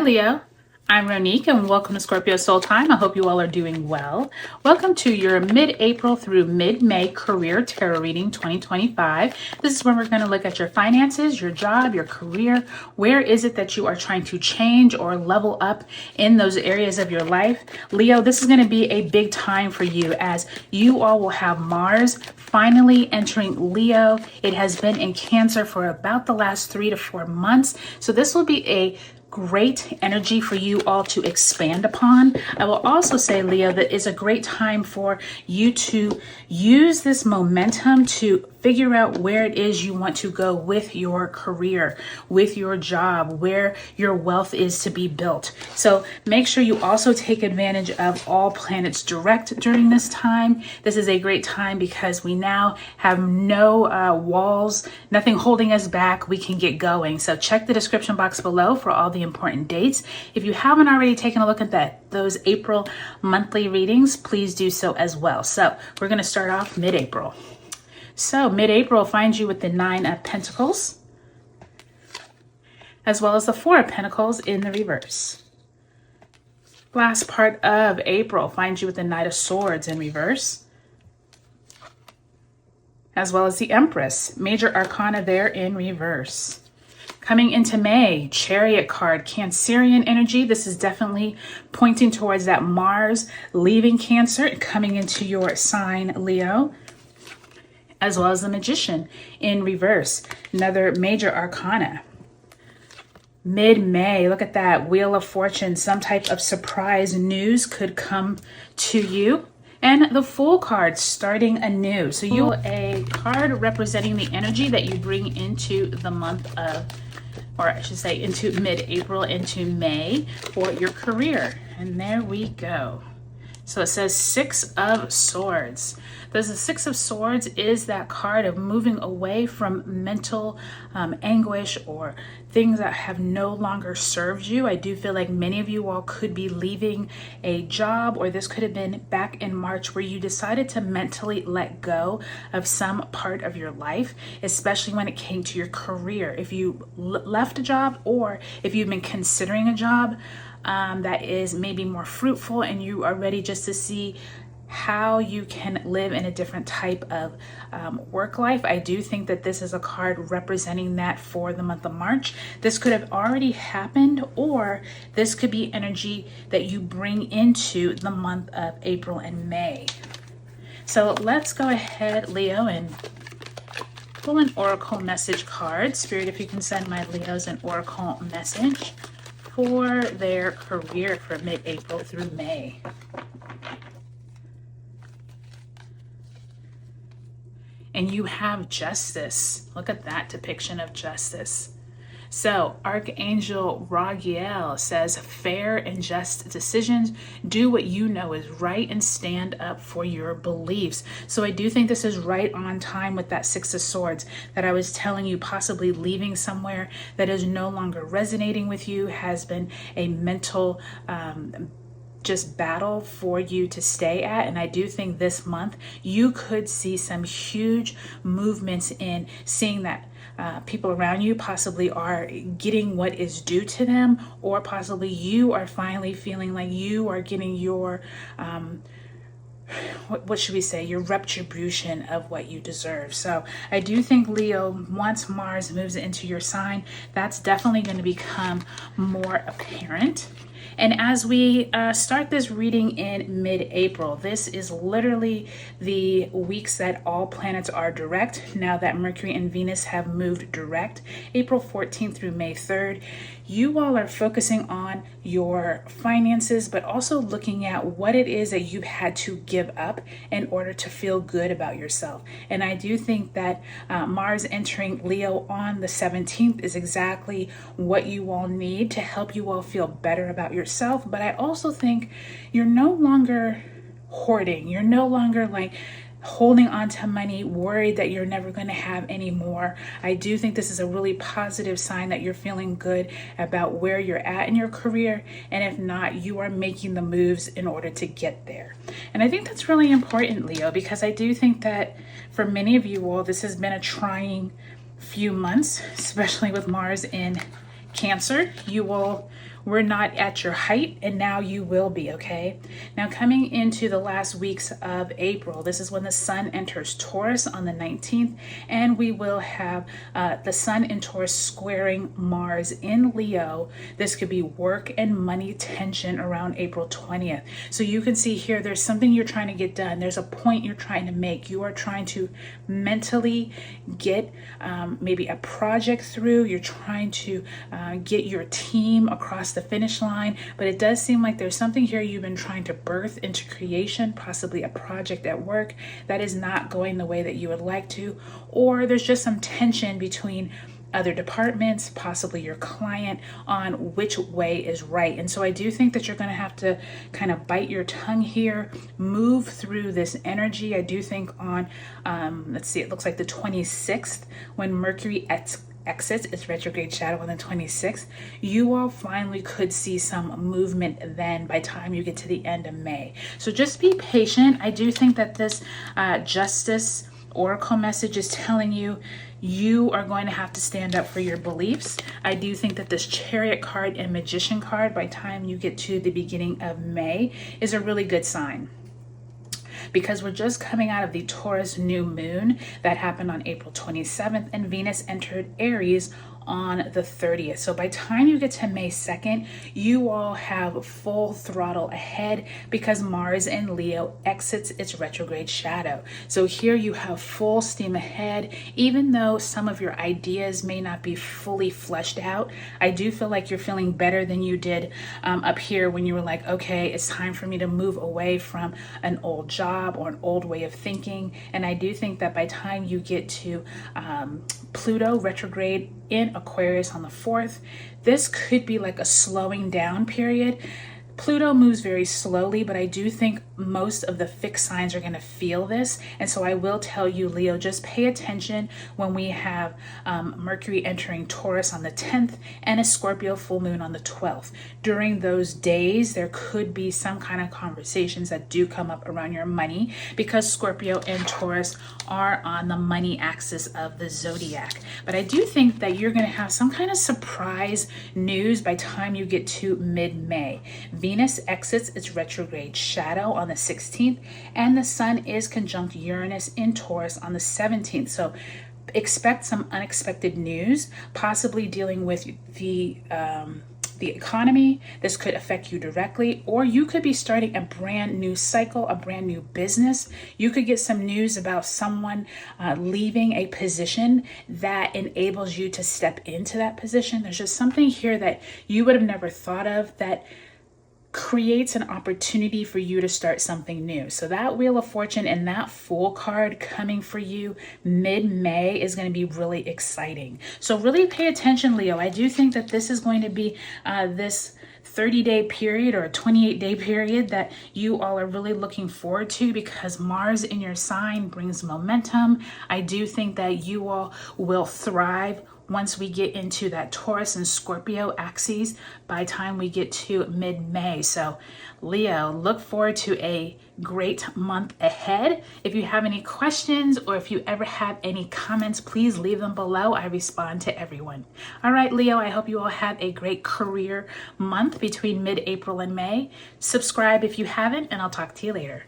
Leo, I'm Ronique and welcome to Scorpio Soul Time. I hope you all are doing well. Welcome to your mid-April through mid-May career tarot reading 2025. This is where we're going to look at your finances, your job, your career. Where is it that you are trying to change or level up in those areas of your life? Leo, this is going to be a big time for you as you all will have Mars finally entering Leo. It has been in Cancer for about the last 3 to 4 months. So this will be a great energy for you all to expand upon. I will also say, Leo, that it's a great time for you to use this momentum to figure out where it is you want to go with your career, with your job, where your wealth is to be built. So make sure you also take advantage of all planets direct during this time. This is a great time because we now have no walls, nothing holding us back. We can get going. So check the description box below for all the important dates. If you haven't already taken a look at those April monthly readings, please do so as well. So we're going to start off mid-April. So mid-April finds you with the 9 of Pentacles, as well as the 4 of Pentacles in the reverse. Last part of April finds you with the Knight of Swords in reverse, as well as the Empress, major arcana there in reverse. Coming into May, Chariot card, Cancerian energy. This is definitely pointing towards that Mars leaving Cancer and coming into your sign, Leo, as well as the Magician in reverse, another major arcana. Mid-May, look at that, Wheel of Fortune, some type of surprise news could come to you. And the Fool card, starting anew. So you a card representing the energy that you bring into the month of, or I should say into mid-April, into May for your career. And there we go. So it says 6 of Swords. There's the 6 of Swords is that card of moving away from mental anguish or things that have no longer served you. I do feel like many of you all could be leaving a job, or this could have been back in March where you decided to mentally let go of some part of your life, especially when it came to your career. If you left a job, or if you've been considering a job that is maybe more fruitful and you are ready just to see how you can live in a different type of work life. I do think that this is a card representing that for the month of March. This could have already happened, or this could be energy that you bring into the month of April and May. So let's go ahead, Leo, and pull an oracle message card. Spirit, if you can send my Leos an oracle message for their career for mid-April through May. And you have Justice. Look at that depiction of justice. So Archangel Raguel says, fair and just decisions. Do what you know is right and stand up for your beliefs. So I do think this is right on time with that 6 of Swords that I was telling you, possibly leaving somewhere that is no longer resonating with you, has been a mental just battle for you to stay at. And I do think this month you could see some huge movements in seeing that people around you possibly are getting what is due to them, or possibly you are finally feeling like you are getting your what should we say, your retribution of what you deserve. So I do think, Leo, once Mars moves into your sign, that's definitely going to become more apparent. And as we start this reading in mid-April, this is literally the weeks that all planets are direct. Now that Mercury and Venus have moved direct, April 14th through May 3rd, you all are focusing on your finances, but also looking at what it is that you've had to give up in order to feel good about yourself. And I do think that Mars entering Leo on the 17th is exactly what you all need to help you all feel better about yourself. But I also think you're no longer hoarding. You're no longer like holding on to money, worried that you're never going to have any more. I do think this is a really positive sign that you're feeling good about where you're at in your career. And if not, you are making the moves in order to get there. And I think that's really important, Leo, because I do think that for many of you all, this has been a trying few months, especially with Mars in Cancer. You will were not at your height, and now you will be, okay? Now coming into the last weeks of April, this is when the sun enters Taurus on the 19th, and we will have the sun in Taurus squaring Mars in Leo. This could be work and money tension around April 20th. So you can see here, there's something you're trying to get done. There's a point you're trying to make. You are trying to mentally get maybe a project through. You're trying to get your team across the finish line, but it does seem like there's something here you've been trying to birth into creation, possibly a project at work that is not going the way that you would like to, or there's just some tension between other departments, possibly your client, on which way is right. And so I do think that you're going to have to kind of bite your tongue here, move through this energy. I do think on, let's see, it looks like the 26th, when Mercury exits its retrograde shadow on the 26th, you all finally could see some movement then by the time you get to the end of May. So just be patient. I do think that this Justice Oracle message is telling you you are going to have to stand up for your beliefs. I do think that this Chariot card and Magician card by the time you get to the beginning of May is a really good sign, because we're just coming out of the Taurus new moon that happened on April 27th, and Venus entered Aries on the 30th. So by the time you get to May 2nd, you all have full throttle ahead because Mars in Leo exits its retrograde shadow. So here you have full steam ahead. Even though some of your ideas may not be fully fleshed out, I do feel like you're feeling better than you did up here when you were like, okay, it's time for me to move away from an old job or an old way of thinking. And I do think that by the time you get to Pluto retrograde in Aquarius on the 4th, this could be like a slowing down period. Pluto moves very slowly, but I do think most of the fixed signs are going to feel this. And so I will tell you, Leo, just pay attention when we have Mercury entering Taurus on the 10th and a Scorpio full moon on the 12th. During those days, there could be some kind of conversations that do come up around your money, because Scorpio and Taurus are on the money axis of the zodiac. But I do think that you're going to have some kind of surprise news by the time you get to mid-May. Venus exits its retrograde shadow on the 16th, and the sun is conjunct Uranus in Taurus on the 17th. So expect some unexpected news, possibly dealing with the economy. This could affect you directly, or you could be starting a brand new cycle, a brand new business. You could get some news about someone leaving a position that enables you to step into that position. There's just something here that you would have never thought of that creates an opportunity for you to start something new. So that Wheel of Fortune and that Fool card coming for you mid-May is going to be really exciting. So really pay attention, Leo. I do think that this is going to be this 30-day period or a 28-day period that you all are really looking forward to, because Mars in your sign brings momentum. I do think that you all will thrive once we get into that Taurus and Scorpio axes by the time we get to mid-May. So Leo, look forward to a great month ahead. If you have any questions or if you ever have any comments, please leave them below. I respond to everyone. All right, Leo, I hope you all have a great career month between mid-April and May. Subscribe if you haven't, and I'll talk to you later.